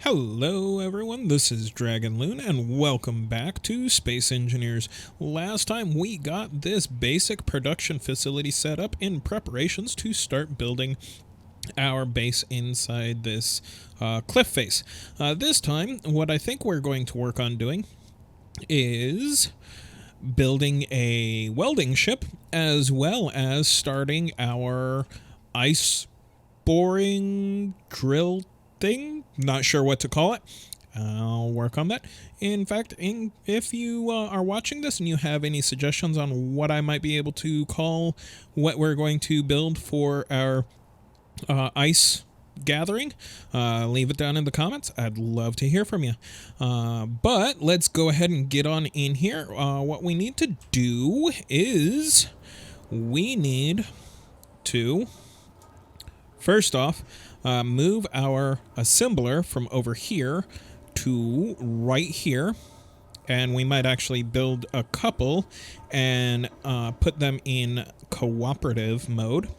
Hello everyone, this is DragonLoon and welcome back to Space Engineers. Last time we got this basic production facility set up in preparations to start building our base inside this cliff face. This time, what I think we're going to work on doing is building a welding ship as well as starting our ice boring drill thing. Not sure what to call it. I'll work on that. In fact, if you are watching this and you have any suggestions on what I might be able to call what we're going to build for our ice gathering, leave it down in the comments. I'd love to hear from you. But let's go ahead and get on in here. What we need to do is we need to first off move our assembler from over here to right here, and we might actually build a couple and put them in cooperative mode.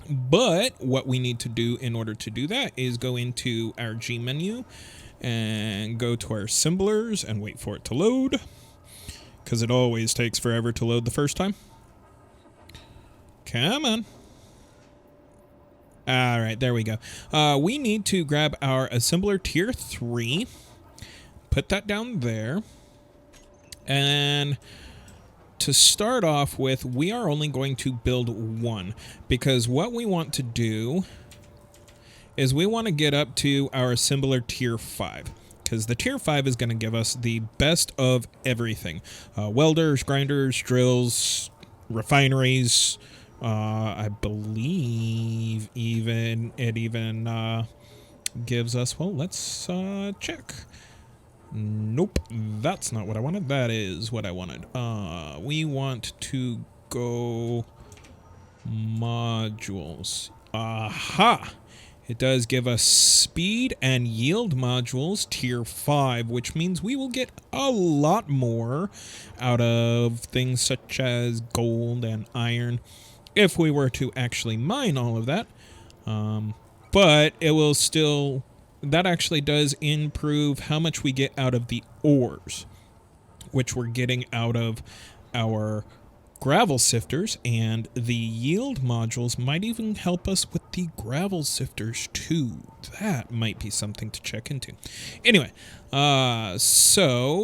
But what we need to do in order to do that is go into our G menu and go to our assemblers and wait for it to load, because it always takes forever to load the first time. Come on. All right, there we go. We need to grab our assembler tier 3, put that down there, and to start off with, we are only going to build one, because what we want to do is we want to get up to our assembler tier 5, because the tier 5 is going to give us the best of everything. Welders, grinders, drills, refineries. I believe it even gives us, well, let's check. Nope, that's not what I wanted. That is what I wanted. We want to go modules. Aha! It does give us speed and yield modules tier 5, which means we will get a lot more out of things such as gold and iron if we were to actually mine all of that. But it will still, that actually does improve how much we get out of the ores, which we're getting out of our gravel sifters, and the yield modules might even help us with the gravel sifters too. That might be something to check into. Anyway, so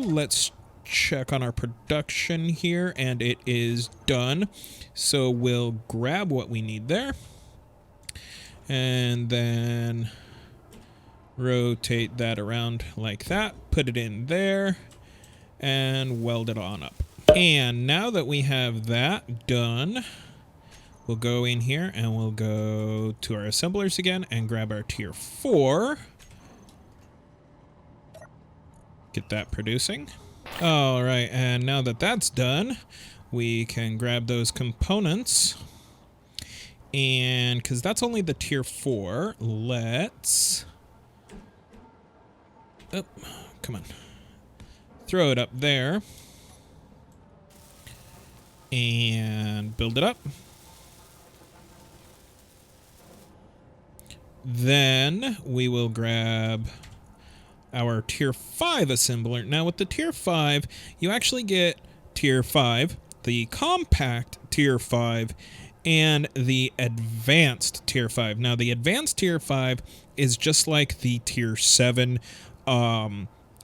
let's check on our production here, and it is done. So we'll grab what we need there, and then rotate that around like that, put it in there, and weld it on up. And now that we have that done, we'll go in here and we'll go to our assemblers again and grab our tier 4. Get that producing. All right, and now that that's done, we can grab those components. And because that's only the tier 4, let's... Oh, come on. Throw it up there. And build it up. Then we will grab our tier 5 assembler. Now with the tier 5, you actually get tier 5, the compact tier 5, and the advanced tier 5. Now the advanced tier 5 is just like the tier 7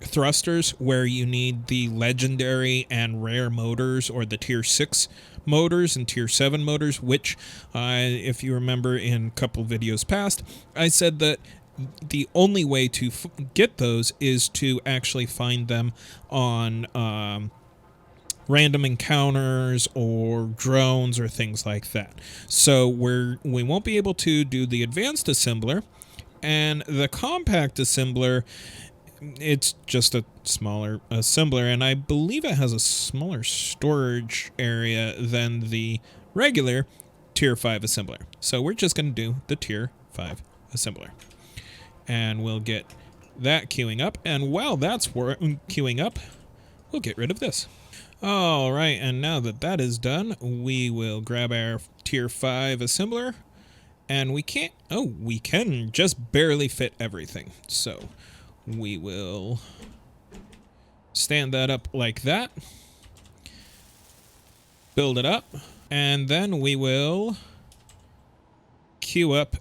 thrusters, where you need the legendary and rare motors, or the tier 6 motors and tier 7 motors, which if you remember in a couple videos past, I said that the only way to get those is to actually find them on random encounters or drones or things like that. So we won't be able to do the advanced assembler, and the compact assembler, it's just a smaller assembler, and I believe it has a smaller storage area than the regular tier 5 assembler. So we're just going to do the tier 5 assembler. And we'll get that queuing up, and while that's queuing up, we'll get rid of this. All right, and now that that is done, we will grab our tier 5 assembler And we can't, oh, we can just barely fit everything. So we will stand that up like that. Build it up. And then we will queue up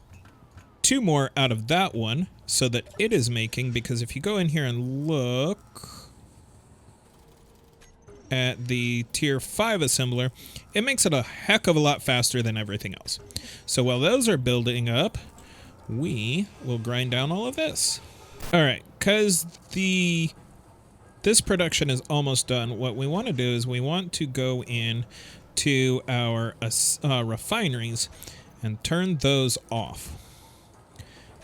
2 more out of that one so that it is making, because if you go in here and look at the tier 5 assembler, it makes it a heck of a lot faster than everything else. So while those are building up, we will grind down all of this. All right, because this production is almost done, what we want to do is we want to go in to our refineries and turn those off.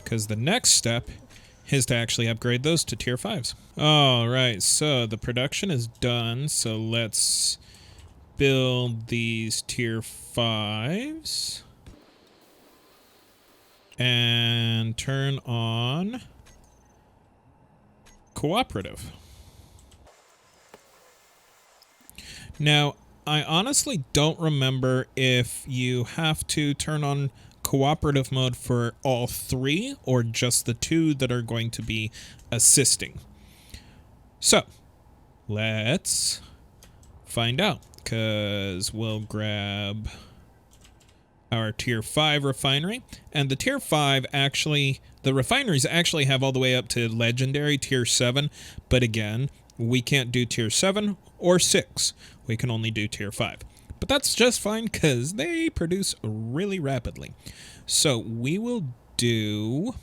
Because the next step is to actually upgrade those to tier 5s. All right, so the production is done. So let's build these tier 5s. And turn on cooperative. Now, I honestly don't remember if you have to turn on cooperative mode for all 3 or just the 2 that are going to be assisting. So let's find out, because we'll grab our tier 5 refinery, and the tier 5 actually, the refineries actually have all the way up to legendary tier 7, but again, we can't do tier 7 or 6. We can only do tier 5. But that's just fine because they produce really rapidly. So we will do...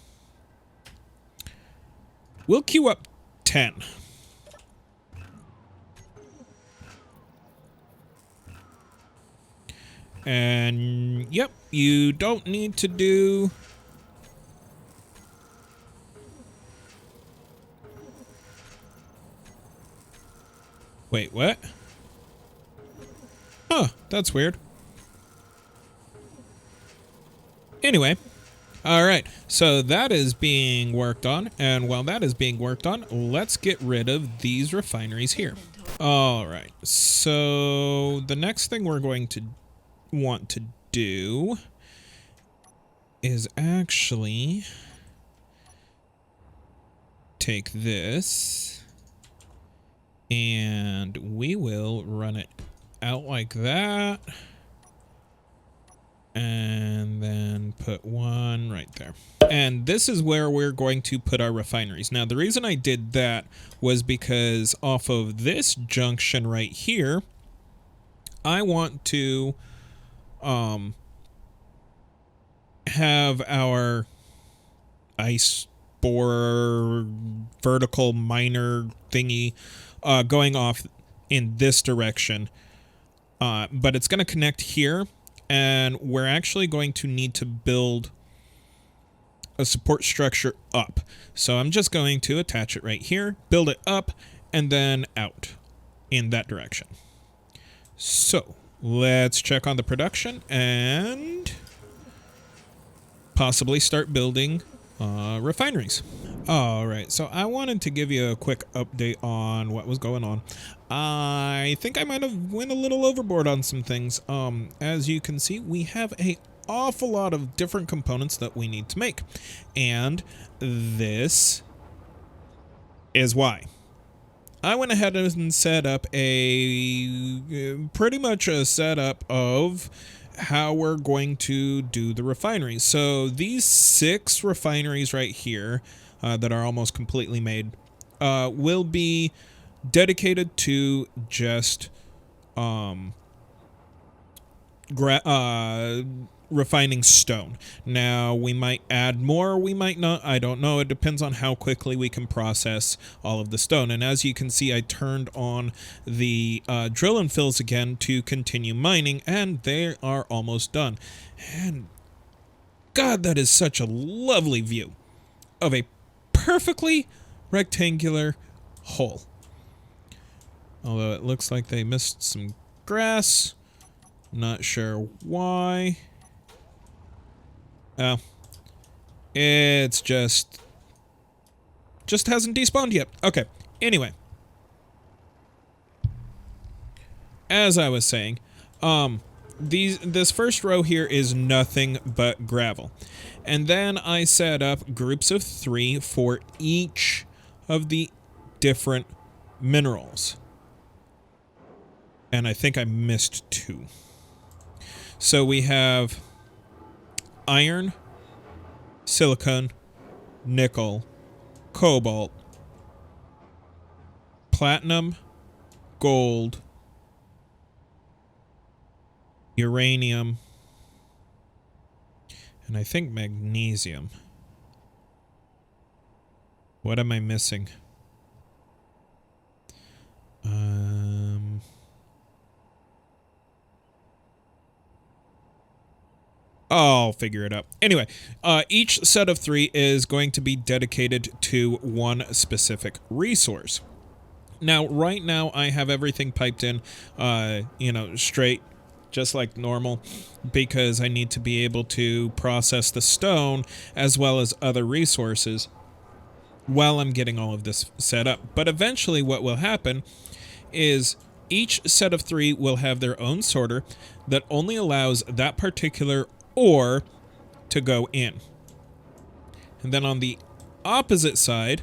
We'll queue up 10. And, yep, you don't need to do... Wait, what? Huh, that's weird. Anyway, all right, so that is being worked on, and while that is being worked on, let's get rid of these refineries here. All right, so the next thing we're going to want to do is actually take this, and we will run it out like that, and then put one right there. And this is where we're going to put our refineries. Now, the reason I did that was because off of this junction right here, I want to have our ice borer vertical miner thingy going off in this direction. But it's going to connect here, and we're actually going to need to build a support structure up. So I'm just going to attach it right here, build it up, and then out in that direction. So let's check on the production and possibly start building refineries. All right, so I wanted to give you a quick update on what was going on. I think I might have went a little overboard on some things. As you can see, we have an awful lot of different components that we need to make, and this is why. I went ahead and set up pretty much a setup of how we're going to do the refineries. So these 6 refineries right here that are almost completely made will be dedicated to just refining stone. Now, we might add more, we might not, I don't know. It depends on how quickly we can process all of the stone. And as you can see, I turned on the drill and fills again to continue mining, and they are almost done. And God, that is such a lovely view of a perfectly rectangular hole. Although it looks like they missed some grass. Not sure why. Oh. It's just hasn't despawned yet. Okay. Anyway. As I was saying, this first row here is nothing but gravel. And then I set up groups of 3 for each of the different minerals. And I think I missed 2. So we have iron, silicon, nickel, cobalt, platinum, gold, uranium, and I think magnesium. What am I missing? I'll figure it out. Anyway, each set of 3 is going to be dedicated to one specific resource. Now, right now, I have everything piped in, straight, just like normal, because I need to be able to process the stone as well as other resources while I'm getting all of this set up. But eventually what will happen is each set of 3 will have their own sorter that only allows that particular ore to go in. And then on the opposite side,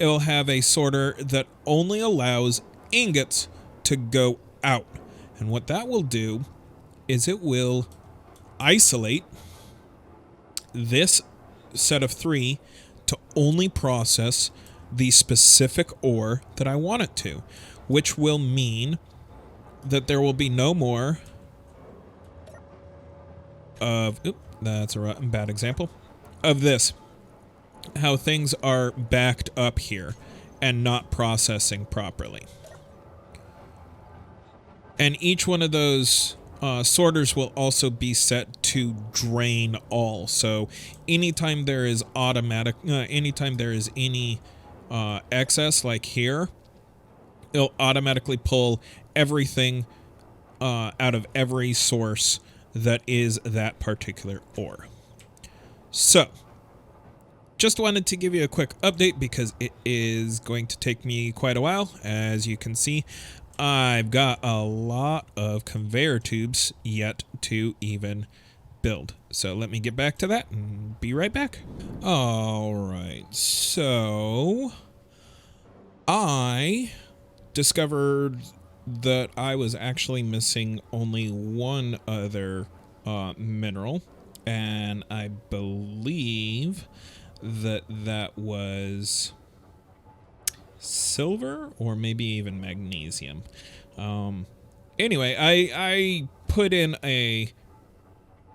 it will have a sorter that only allows ingots to go out. And what that will do is it will isolate this set of 3 to only process the specific ore that I want it to, which will mean that there will be no more of, that's a bad example, of this, how things are backed up here and not processing properly. And each one of those sorters will also be set to drain all. So anytime there is anytime there is any excess, like here, it'll automatically pull everything out of every source that is that particular ore. So, just wanted to give you a quick update because it is going to take me quite a while. As you can see, I've got a lot of conveyor tubes yet to even build. So let me get back to that and be right back. All right, so I discovered that I was actually missing only one other mineral, and I believe that was silver or maybe even magnesium. Anyway, I put in a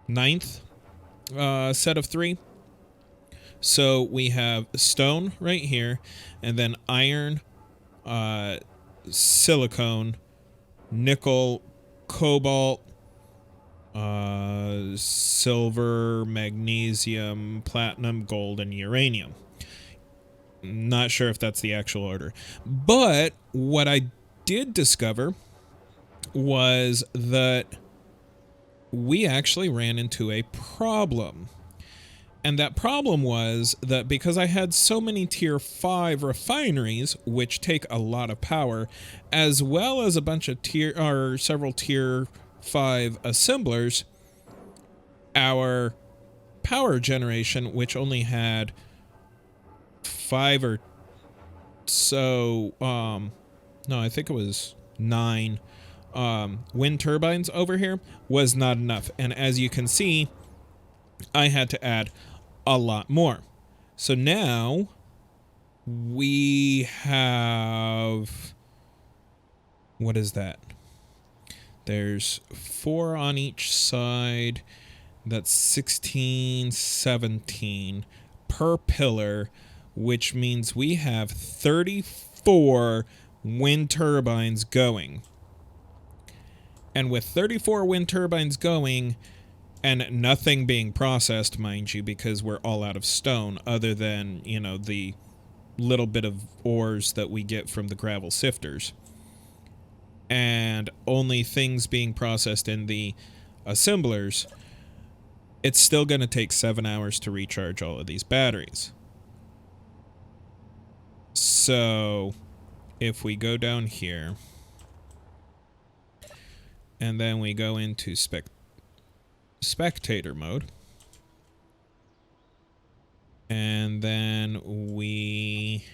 9th set of 3. So we have stone right here, and then iron, silicone, nickel, cobalt, silver, magnesium, platinum, gold, and uranium. Not sure if that's the actual order. But what I did discover was that we actually ran into a problem. And that problem was that because I had so many tier 5 refineries, which take a lot of power, as well as a bunch of several tier 5 assemblers, our power generation, which only had 5 or so, no, I think it was 9 wind turbines over here, was not enough. And as you can see, I had to add a lot more. So now we have, what is that? There's 4 on each side. That's 16, 17 per pillar, which means we have 34 wind turbines going. And with 34 wind turbines going, and nothing being processed, mind you, because we're all out of stone, other than, the little bit of ores that we get from the gravel sifters, and only things being processed in the assemblers, it's still going to take 7 hours to recharge all of these batteries. So if we go down here, And then we go into spectator mode. And then we...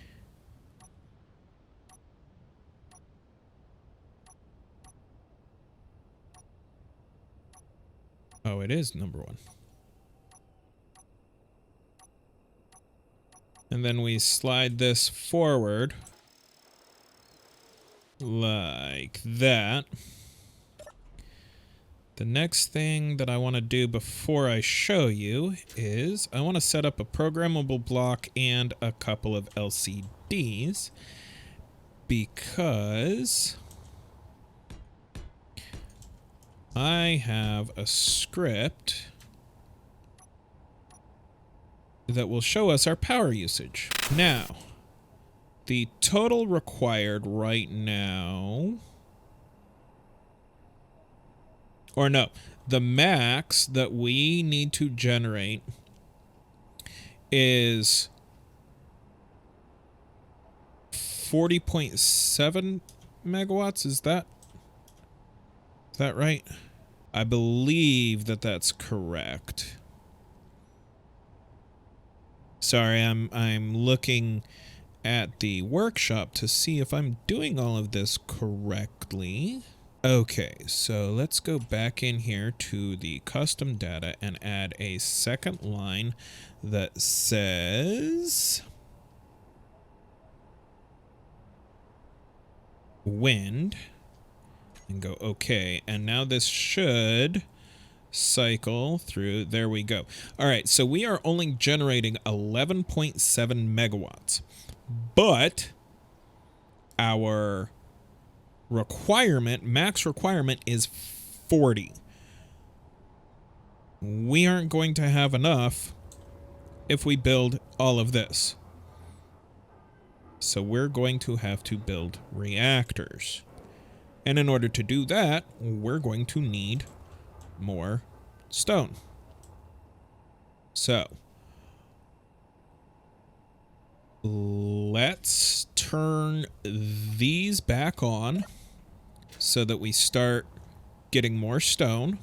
Oh, it is number 1. And then we slide this forward like that. The next thing that I want to do before I show you is I want to set up a programmable block and a couple of LCDs because I have a script that will show us our power usage. Now, the total required right now, or no, the max that we need to generate is 40.7 megawatts. Is that right? I believe that that's correct. Sorry, I'm looking at the workshop to see if I'm doing all of this correctly. Okay, so let's go back in here to the custom data and add a second line that says wind and go okay. And now this should cycle through. There we go. All right, so we are only generating 11.7 megawatts, but our max requirement is 40. We aren't going to have enough if we build all of this. So we're going to have to build reactors. And in order to do that, we're going to need more stone. So let's turn these back on so that we start getting more stone.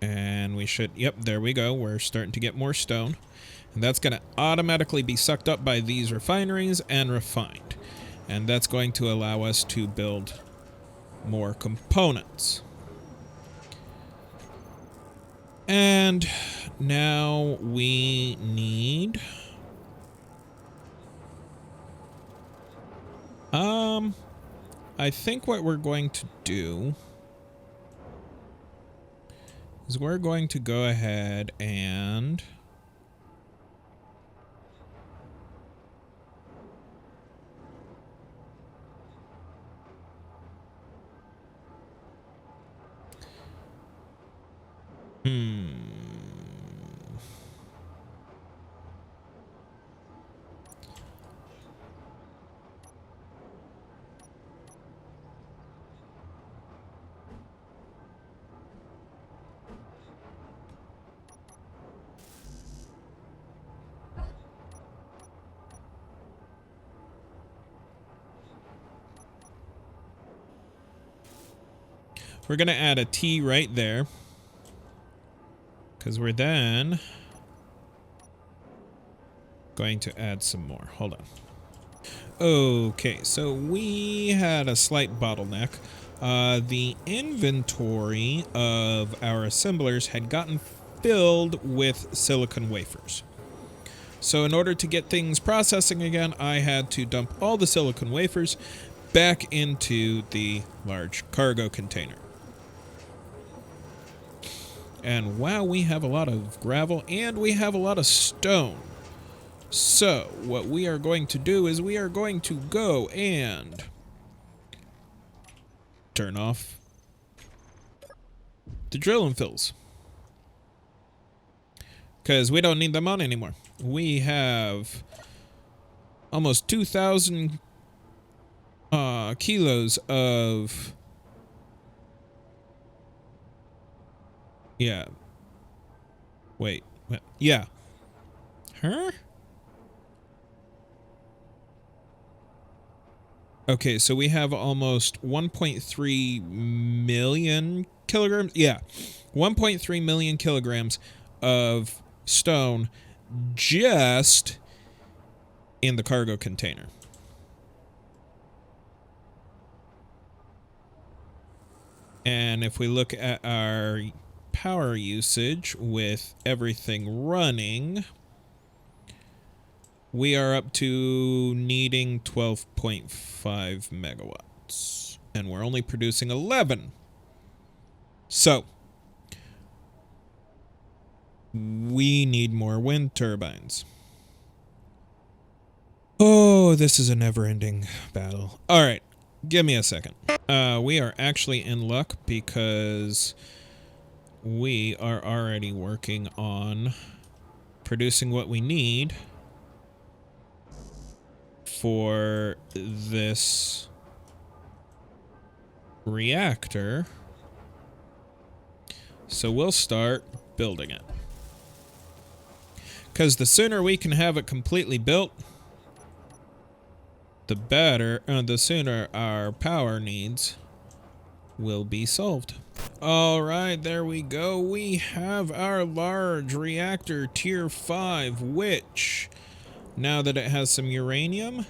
And we should, yep, there we go. We're starting to get more stone. And that's going to automatically be sucked up by these refineries and refined. And that's going to allow us to build more components. And now we need I think what we're going to do is we're going to go ahead and we're going to add a T right there, because we're then going to add some more. Hold on. Okay, so we had a slight bottleneck. The inventory of our assemblers had gotten filled with silicon wafers. So in order to get things processing again, I had to dump all the silicon wafers back into the large cargo container. And wow, we have a lot of gravel and we have a lot of stone. So what we are going to do is we are going to go and turn off the drill and fills, because we don't need them on anymore. We have almost 2,000 kilos of... Yeah. Wait. Yeah. Huh? Okay, so we have almost 1.3 million kilograms. Yeah, 1.3 million kilograms of stone just in the cargo container. And if we look at our power usage with everything running, we are up to needing 12.5 megawatts. And we're only producing 11. So, we need more wind turbines. Oh, this is a never-ending battle. All right, give me a second. We are actually in luck because we are already working on producing what we need for this reactor. So we'll start building it. Because the sooner we can have it completely built, the better, the sooner our power needs will be solved. All right, there we go. We have our large reactor tier 5, which, now that it has some uranium,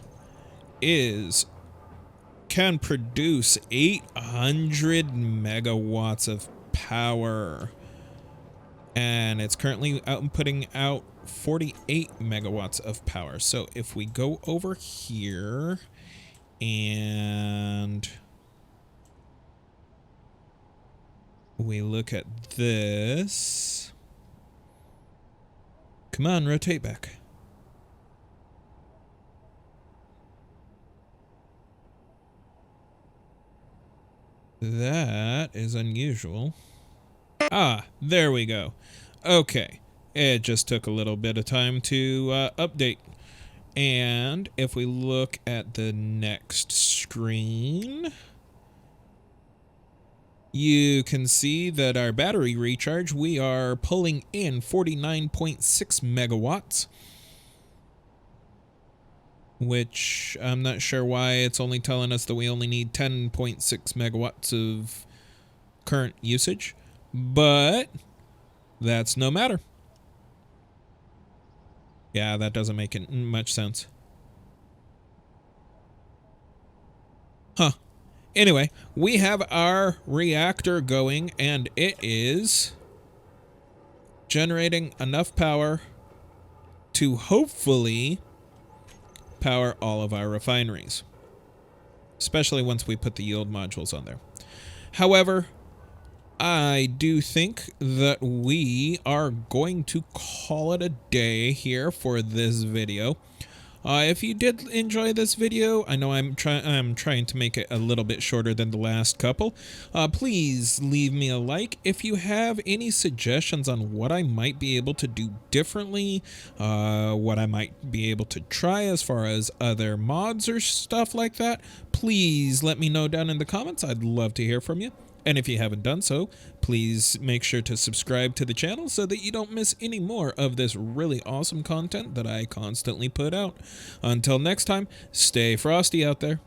can produce 800 megawatts of power. And it's currently putting out 48 megawatts of power. So if we go over here and we look at this. Come on, rotate back. That is unusual. Ah, there we go. Okay. It just took a little bit of time to update. And if we look at the next screen, you can see that our battery recharge, we are pulling in 49.6 megawatts. Which I'm not sure why it's only telling us that we only need 10.6 megawatts of current usage. But that's no matter. Yeah, that doesn't make much sense. Huh. Anyway, we have our reactor going, and it is generating enough power to hopefully power all of our refineries. Especially once we put the yield modules on there. However, I do think that we are going to call it a day here for this video. If you did enjoy this video, I know I'm trying to make it a little bit shorter than the last couple. Please leave me a like. If you have any suggestions on what I might be able to do differently, what I might be able to try as far as other mods or stuff like that, please let me know down in the comments. I'd love to hear from you. And if you haven't done so, please make sure to subscribe to the channel so that you don't miss any more of this really awesome content that I constantly put out. Until next time, stay frosty out there.